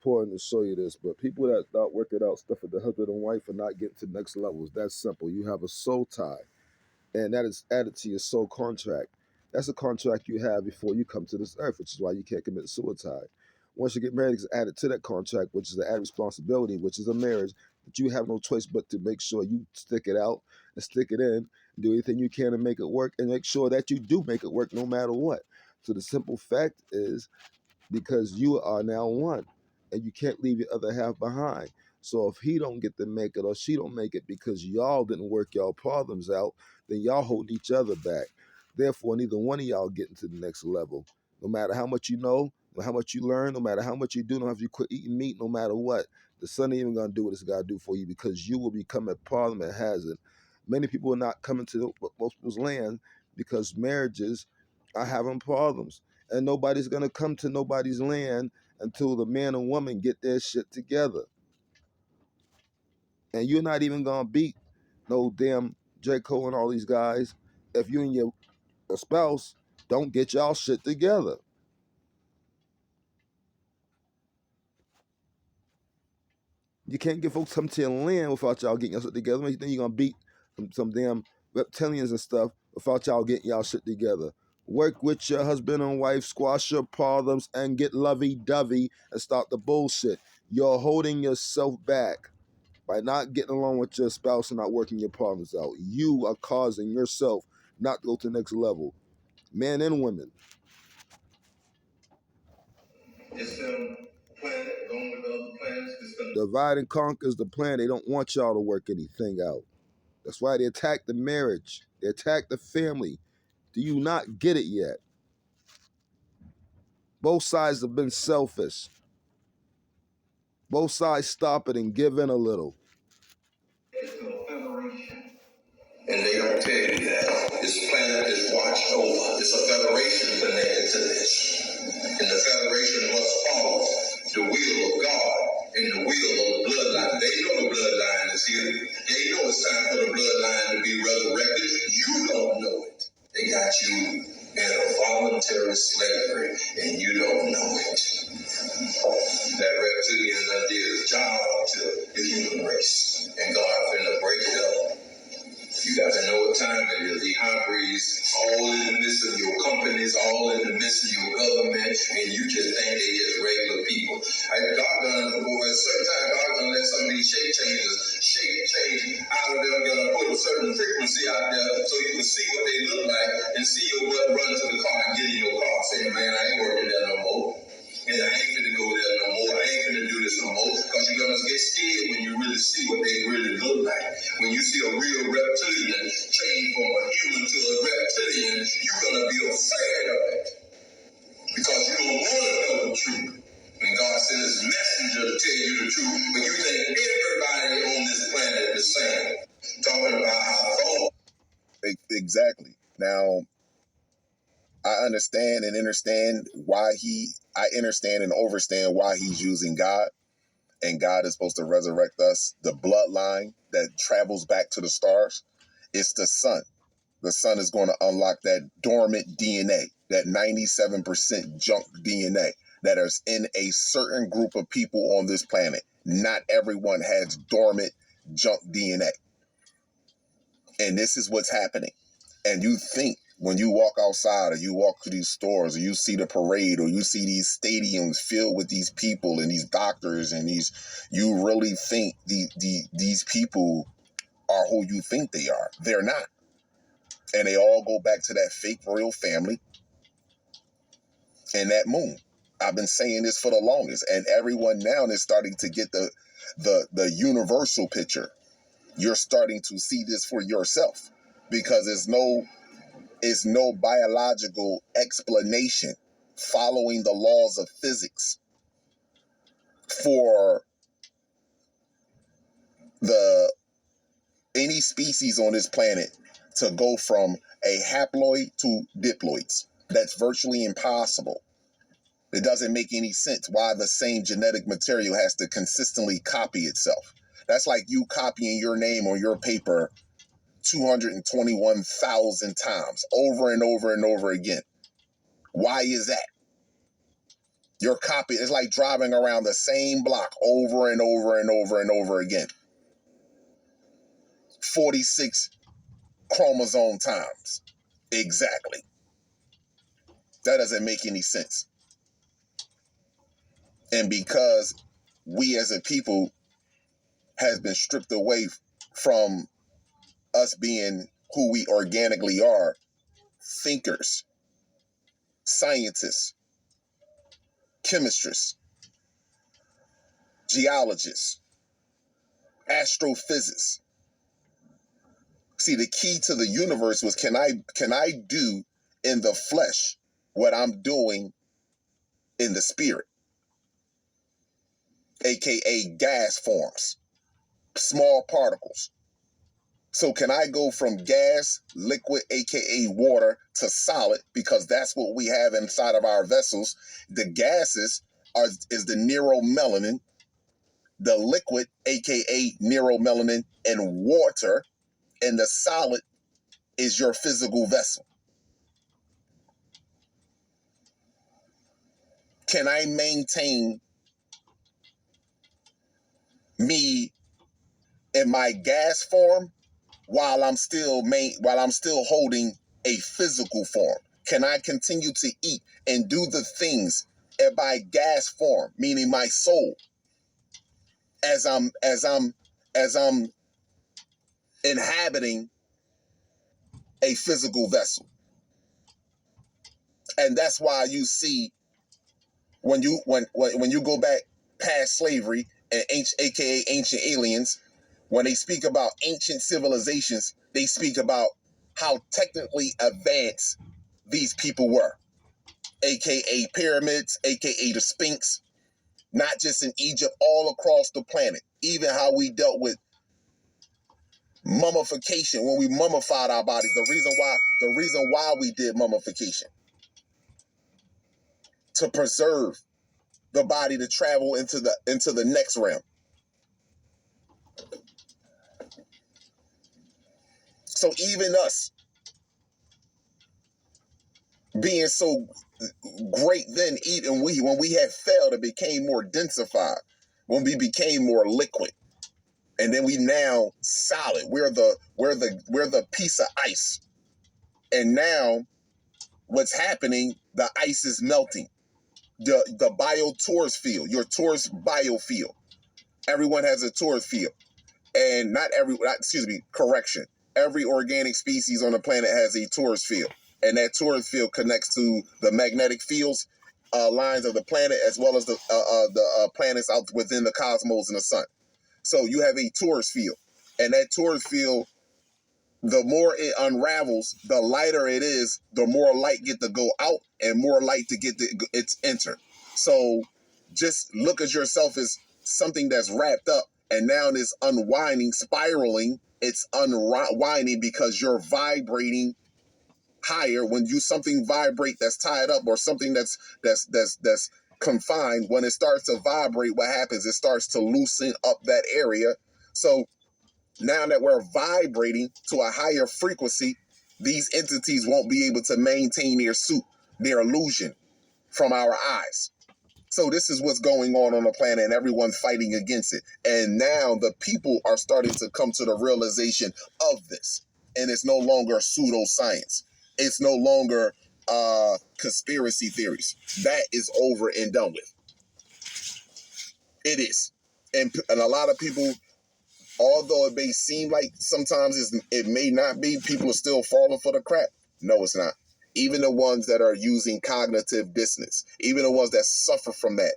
important to show you this, but people that not working out stuff with the husband and wife are not getting to the next levels. That's simple. You have a soul tie, and that is added to your soul contract. That's a contract you have before you come to this earth, which is why you can't commit suicide. Once you get married, it's added to that contract, which is an added responsibility, which is a marriage, that you have no choice but to make sure you stick it out and stick it in, do anything you can to make it work, and make sure that you do make it work no matter what. So the simple fact is, because you are now one, and you can't leave your other half behind. So if he don't get to make it or she don't make it because y'all didn't work y'all problems out, then y'all hold each other back. Therefore, neither one of y'all getting to the next level. No matter how much you know, no how much you learn, no matter how much you do, no matter if you quit eating meat, no matter what, the son ain't even gonna do what it's gotta do for you, because you will become a parliament hazard. Many people are not coming to most people's land because marriages are having problems, and nobody's gonna come to nobody's land until the man and woman get their shit together. And you're not even gonna beat no damn J. Cole and all these guys if you and your spouse don't get y'all shit together. You can't get folks come to your land without y'all getting y'all shit together. You think you're gonna beat some damn reptilians and stuff without y'all getting y'all shit together. Work with your husband and wife, squash your problems, and get lovey-dovey and stop the bullshit. You're holding yourself back by not getting along with your spouse and not working your problems out. You are causing yourself not to go to the next level, men and women. It's planet going with other planets. Divide and conquer is the plan. They don't want y'all to work anything out. That's why they attack the marriage. They attack the family. Do you not get it yet? Both sides have been selfish. Both sides stop it and give in a little. And they don't tell you that. This planet is watched over. It's a federation connected to this. And the federation must follow the will of God and the will of the bloodline. They know the bloodline is here. They know it's time for the bloodline to be resurrected. You don't know it. They got you in a voluntary slavery, and you don't know it. That reptilian did his job to the human race. And God finna break it up. You got to know what time it is. The hybrids, all in the midst of your companies, all in the midst of your government, and you just think they just regular people. God done, boy, at a certain time, God gonna let some of these shape change out of them, gonna put a certain frequency out there so you can see what they look like and see your butt run to the car and get in your car saying, man, I ain't working there no more. And I ain't gonna go there no more. I ain't gonna do this no more. Because you're gonna get scared when you really see what they really look like. When you see a real reptilian change from a human to a reptilian, you're gonna be afraid of it. Because you don't want to know the truth. And God sent his messenger to tell you the truth. But you think everybody on this planet is the same. Talking about how thought. Exactly. Now, I understand and understand I understand and understand why he's using God, and God is supposed to resurrect us. The bloodline that travels back to the stars, it's the sun. The sun is going to unlock that dormant DNA, that 97% junk DNA that is in a certain group of people on this planet. Not everyone has dormant junk DNA. And this is what's happening. And you think when you walk outside or you walk through these stores or you see the parade or you see these stadiums filled with these people and these doctors and you really think these people are who you think they are. They're not. And they all go back to that fake royal family and that moon. I've been saying this for the longest, and everyone now is starting to get the universal picture. You're starting to see this for yourself because it's no biological explanation following the laws of physics for any species on this planet to go from a haploid to diploids. That's virtually impossible. It doesn't make any sense why the same genetic material has to consistently copy itself. That's like you copying your name on your paper 221,000 times over and over and over again. Why is that? You're copying. It's like driving around the same block over and over and over and over again. 46 chromosome times. Exactly. That doesn't make any sense. And because we as a people has been stripped away from us being who we organically are, thinkers, scientists, chemists, geologists, astrophysicists. See, the key to the universe was, can I do in the flesh what I'm doing in the spirit, aka gas forms, small particles. So can I go from gas, liquid, aka water, to solid, because that's what we have inside of our vessels. The gases is the neuromelanin, the liquid, aka neuromelanin, and water, and the solid is your physical vessel. Can I maintain me in my gas form while I'm still holding a physical form? Can I continue to eat and do the things in my gas form, meaning my soul, as I'm inhabiting a physical vessel? And that's why you see when you go back past slavery and aka ancient aliens, when they speak about ancient civilizations, they speak about how technically advanced these people were, aka pyramids, aka the Sphinx, not just in Egypt, all across the planet. Even how we dealt with mummification when we mummified our bodies. The reason why we did mummification, to preserve the body to travel into the next realm. So even us being so great then, even when we had failed, it became more densified, when we became more liquid, and then we now solid. We're the piece of ice, and now what's happening? The ice is melting. The biotorus field, your torus biofield. Everyone has a torus field, and every organic species on the planet has a torus field, and that torus field connects to the magnetic fields lines of the planet, as well as the planets out within the cosmos and the sun. So you have a torus field, and that torus field, the more it unravels, the lighter it is, the more light get to go out and more light to get it's enter. So just look at yourself as something that's wrapped up, and now it's unwinding, spiraling. It's unwinding because you're vibrating higher. When something vibrate that's tied up, or something that's confined, when it starts to vibrate, what happens? It starts to loosen up that area. So now that we're vibrating to a higher frequency, these entities won't be able to maintain their illusion from our eyes. So this is what's going on the planet, and everyone's fighting against it. And now the people are starting to come to the realization of this. And it's no longer pseudoscience. It's no longer conspiracy theories. That is over and done with. It is. And a lot of people, although it may seem like sometimes it may not be, people are still falling for the crap. No, it's not. Even the ones that are using cognitive dissonance, even the ones that suffer from that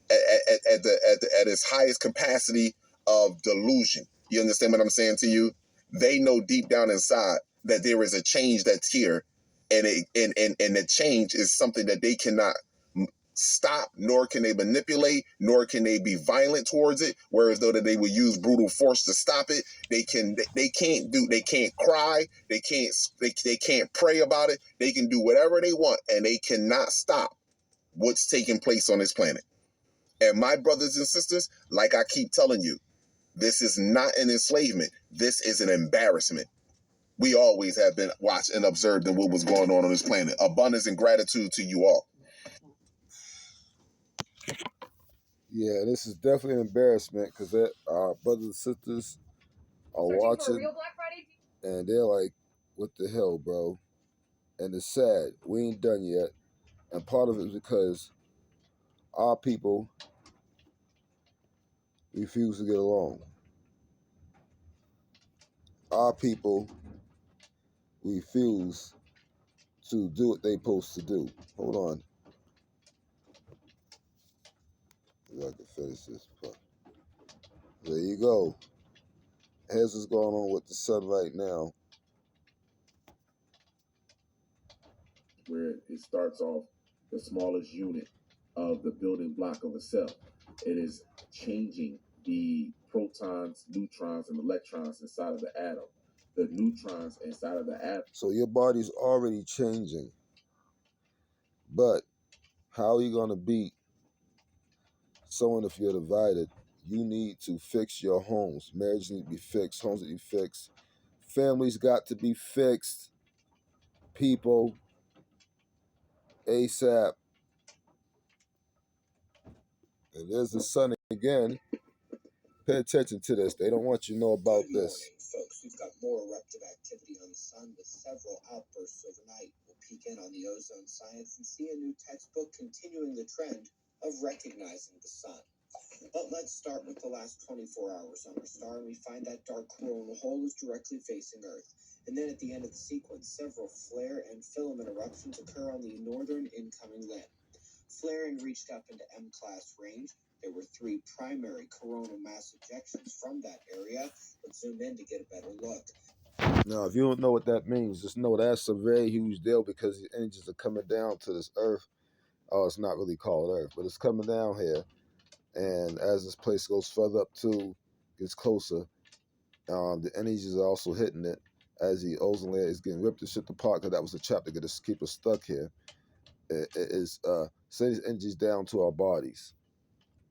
at its highest capacity of delusion. You understand what I'm saying to you? They know deep down inside that there is a change that's here, and the change is something that they cannot stop, nor can they manipulate, nor can they be violent towards it. Whereas though that they would use brutal force to stop it, they can't cry, they can't pray about it. They can do whatever they want, and they cannot stop what's taking place on this planet. And my brothers and sisters, like I keep telling you, this is not an enslavement. This is an embarrassment. We always have been watched and observed in what was going on this planet. Abundance and gratitude to you all. Yeah, this is definitely an embarrassment because our brothers and sisters are watching, and they're like, "What the hell, bro?" And it's sad. We ain't done yet, and part of it is because our people refuse to get along. Our people refuse to do what they supposed to do. Hold on, I can finish this part. There you go. Here's what's going on with the sun right now. Where it starts off the smallest unit of the building block of a cell. It is changing the protons, neutrons, and electrons inside of the atom. The neutrons inside of the atom. So your body's already changing. But how are you going to beat someone if you're divided? You need to fix your homes. Marriages need to be fixed. Homes need to be fixed. Families got to be fixed. People, ASAP. And there's the sun again. Pay attention to this. They don't want you to know about this. Folks, we've got more eruptive activity on the sun with several outbursts overnight. We'll peek in on the ozone science and see a new textbook continuing the trend of recognizing the sun. But let's start with the last 24 hours on our star, and we find that dark coronal hole is directly facing Earth. And then at the end of the sequence, several flare and filament eruptions occur on the northern incoming limb. Flaring reached up into M-class range. There were 3 primary coronal mass ejections from that area. Let's zoom in to get a better look. Now, if you don't know what that means, just know that's a very huge deal because the energies are coming down to this Earth. Oh, it's not really called Earth, but it's coming down here. And as this place goes further up too, gets closer, the energies are also hitting it as the ozone layer is getting ripped to shit apart, because that was the chapter that keep us stuck here. It is sending these energies down to our bodies.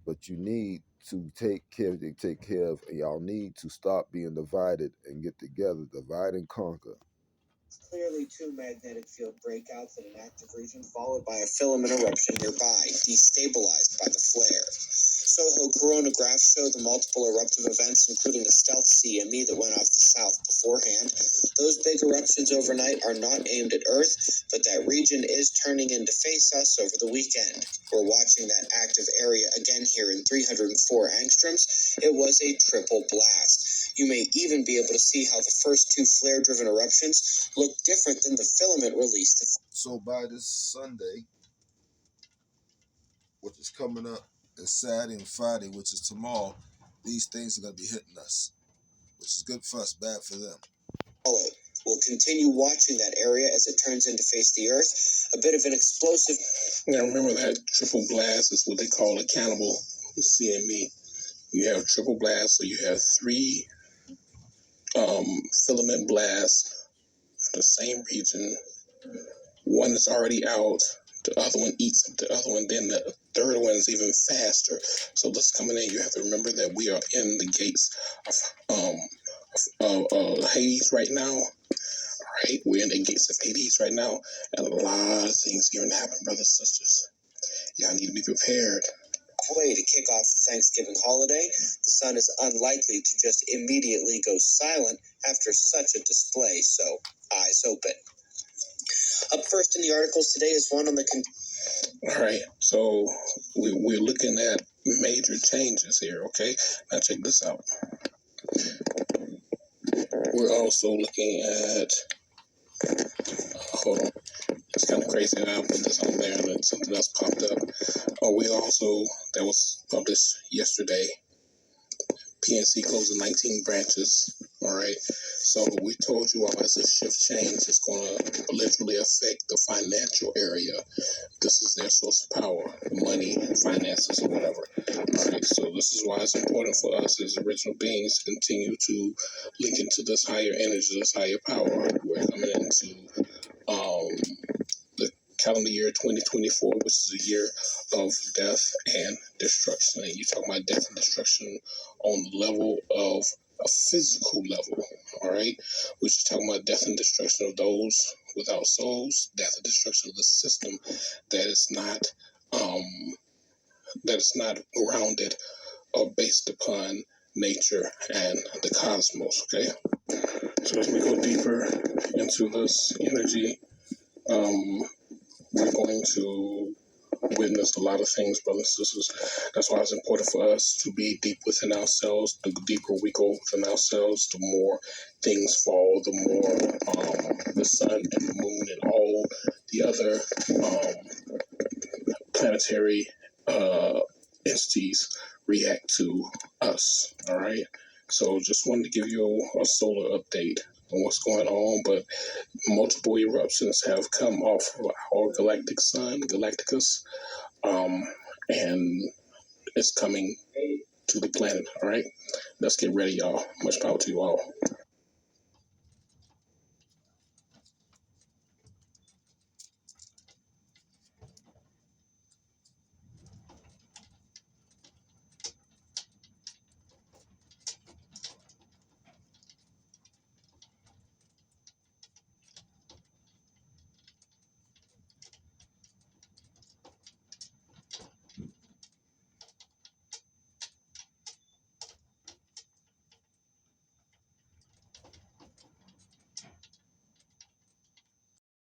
But you need to take care of, and y'all need to stop being divided and get together, divide and conquer. Clearly 2 magnetic field breakouts in an active region, followed by a filament eruption nearby, destabilized by the flare. SOHO coronagraphs show the multiple eruptive events, including a stealth CME that went off the south beforehand. Those big eruptions overnight are not aimed at Earth, but that region is turning in to face us over the weekend. We're watching that active area again here in 304 angstroms. It was a triple blast. You may even be able to see how the first 2 flare-driven eruptions look different than the filament released. So by this Sunday, which is coming up, and Saturday and Friday, which is tomorrow, these things are going to be hitting us, which is good for us, bad for them. We'll continue watching that area as it turns in to face the Earth. A bit of an explosive. Now remember that triple blast is what they call a cannibal CME. You have triple blast, so you have 3 filament blasts for the same region. One is already out, the other one eats up the other one, then the third one is even faster. So this coming in, you have to remember that we are in the gates of Hades right now. Right, we're in the gates of Hades right now, and a lot of things are going to happen, brothers and sisters. Y'all need to be prepared. Way to kick off the Thanksgiving holiday. The sun is unlikely to just immediately go silent after such a display, so eyes open. Up first in the articles today is one on the... All right, so we're looking at major changes here, okay? Now check this out. We're also looking at... hold on. It's kind of crazy that I put this on there and then something else popped up. That was published yesterday. PNC closing 19 branches. All right. So we told you all as this shift change is going to literally affect the financial area. This is their source of power, money, finances, or whatever. All right. So this is why it's important for us as original beings to continue to link into this higher energy, this higher power. We're coming into the calendar year 2024, which is a year of death and destruction. And you're talking about death and destruction on the level of a physical level, all right? Which is talking about death and destruction of those without souls, death and destruction of the system that is not that is not grounded or based upon nature and the cosmos. Okay, so as we go deeper into this energy, we're going to witness a lot of things, brothers and sisters. That's why it's important for us to be deep within ourselves. The deeper we go within ourselves, the more things fall, the more the sun and the moon and all the other planetary entities react to us. All right. So just wanted to give you a solar update on what's going on, but multiple eruptions have come off of our galactic sun, Galacticus, and it's coming to the planet. All right. Let's get ready, y'all. Much power to you all.